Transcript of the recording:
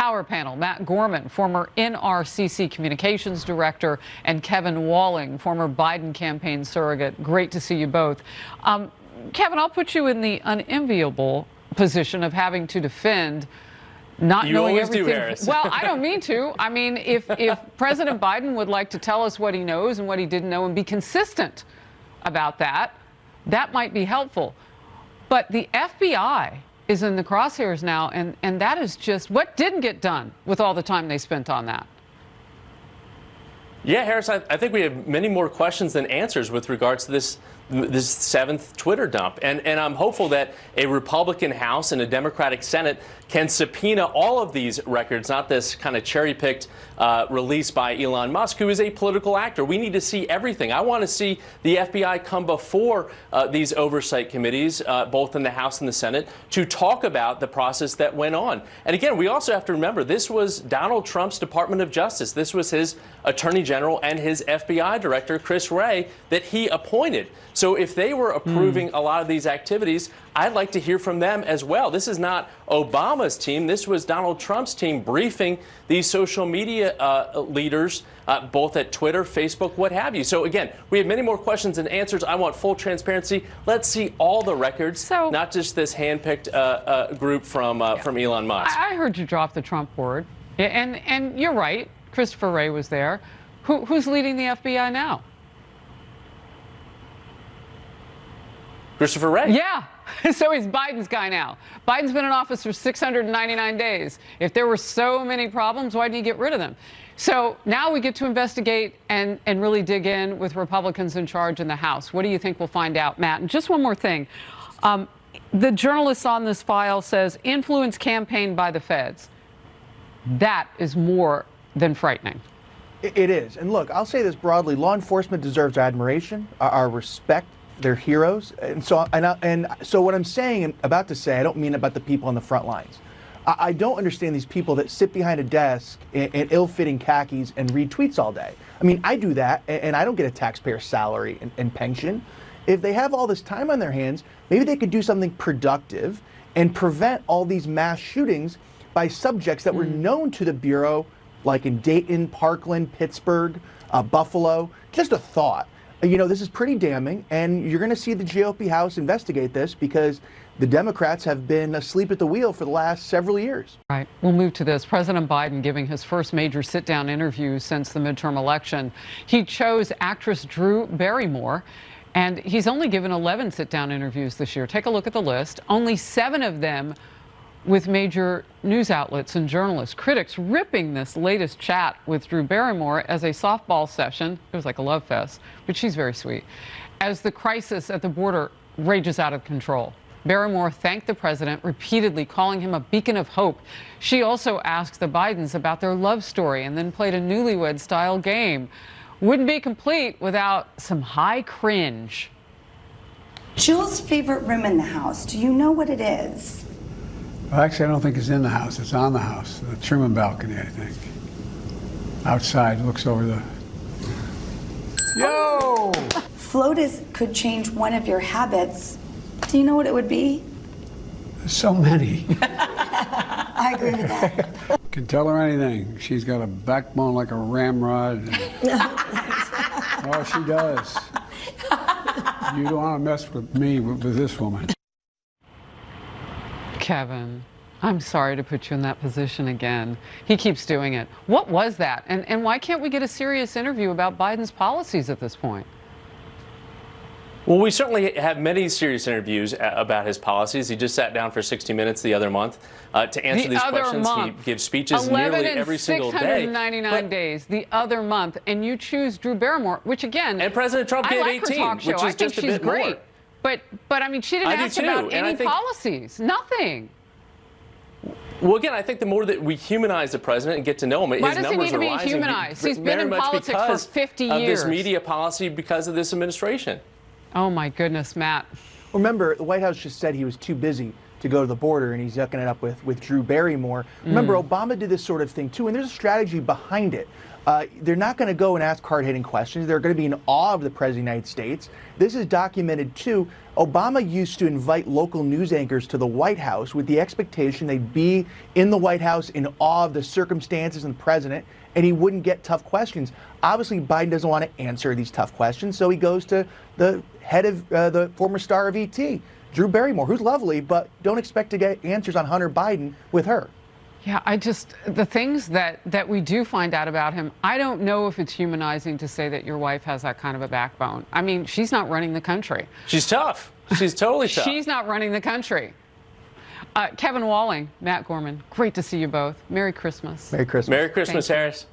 Power Panel, Matt Gorman, former NRCC Communications Director, and Kevin Walling, former Biden campaign surrogate. Great to see you both. Kevin, I'll put you in the unenviable position of having to defend not you knowing always everything. Do, Harris. Well, I don't mean to. I mean, if President Biden would like to tell us what he knows and what he didn't know and be consistent about that, that might be helpful. But the FBI is in the crosshairs now, and that is just what didn't get done with all the time they spent on that. Yeah, Harris, I think we have many more questions than answers with regards to this seventh Twitter dump. And I'm hopeful that a Republican House and a Democratic Senate can subpoena all of these records, not this kind of cherry-picked release by Elon Musk, who is a political actor. We need to see everything. I want to see the FBI come before these oversight committees, both in the House and the Senate, to talk about the process that went on. And again, we also have to remember, this was Donald Trump's Department of Justice. This was his Attorney General and his FBI Director, Chris Wray, that he appointed. So if they were approving a lot of these activities, I'd like to hear from them as well. This is not Obama's team. This was Donald Trump's team briefing these social media leaders, both at Twitter, Facebook, what have you. So again, we have many more questions and answers. I want full transparency. Let's see all the records, not just this handpicked group from Elon Musk. I heard you drop the Trump word, and you're right. Christopher Wray was there. Who's leading the FBI now? Christopher Wray. Yeah. So he's Biden's guy now. Biden's been in office for 699 days. If there were so many problems, why didn't he get rid of them? So now we get to investigate and really dig in with Republicans in charge in the House. What do you think we'll find out, Matt? And just one more thing. The journalist on this file says influence campaign by the feds. That is more than frightening. It is. And look, I'll say this broadly. Law enforcement deserves our admiration, our respect. They're heroes. And so what I'm saying and about to say, I don't mean about the people on the front lines. I don't understand these people that sit behind a desk in ill-fitting khakis and read tweets all day. I mean, I do that, and I don't get a taxpayer salary and pension. If they have all this time on their hands, maybe they could do something productive and prevent all these mass shootings by subjects that were known to the Bureau, like in Dayton, Parkland, Pittsburgh, Buffalo. Just a thought. You know, this is pretty damning, and you're going to see the GOP House investigate this because the Democrats have been asleep at the wheel for the last several years. Right. We'll move to this. President Biden giving his first major sit-down interview since the midterm election. He chose actress Drew Barrymore, and he's only given 11 sit-down interviews this year. Take a look at the list. Only 7 of them with major news outlets and journalists. Critics ripping this latest chat with Drew Barrymore as a softball session. It was like a love fest, but she's very sweet. As the crisis at the border rages out of control, Barrymore thanked the president, repeatedly calling him a beacon of hope. She also asked the Bidens about their love story and then played a newlywed-style game. Wouldn't be complete without some high cringe. Jill's favorite room in the house, do you know what it is? Well, actually, I don't think it's in the house. It's on the house. The Truman balcony, I think. Outside, looks over the... Yo! Flotus could change one of your habits. Do you know what it would be? There's so many. I agree with that. Can tell her anything. She's got a backbone like a ramrod. Oh, she does. You don't want to mess with me, with this woman. Kevin, I'm sorry to put you in that position again. He keeps doing it. What was that? And why can't we get a serious interview about Biden's policies at this point? Well, we certainly have many serious interviews about his policies. He just sat down for 60 minutes the other month to answer these questions. He gives speeches nearly every single day. 699 days, the other month, and you choose Drew Barrymore, which again... And President Trump gave 18, which is just a bit more. But I mean, she didn't ask about any policies, nothing. Well, again, I think the more that we humanize the president and get to know him, his numbers are rising. Why does he need to be humanized? He's been in politics for 50 years. Of this media policy, because of this administration. Oh, my goodness, Matt. Remember, the White House just said he was too busy to go to the border, and he's hooking it up with Drew Barrymore. Remember, Obama did this sort of thing too, and there's a strategy behind it. They're not going to go and ask hard-hitting questions. They're going to be in awe of the President of the United States. This is documented too. Obama used to invite local news anchors to the White House with the expectation they'd be in the White House in awe of the circumstances and the president, and he wouldn't get tough questions. Obviously, Biden doesn't want to answer these tough questions, so he goes to the head of the former star of ET, Drew Barrymore, who's lovely, but don't expect to get answers on Hunter Biden with her. Yeah, the things that we do find out about him, I don't know if it's humanizing to say that your wife has that kind of a backbone. I mean, she's not running the country. She's tough. She's totally tough. She's not running the country. Kevin Walling, Matt Gorman, great to see you both. Merry Christmas. Merry Christmas. Merry Christmas, Harris.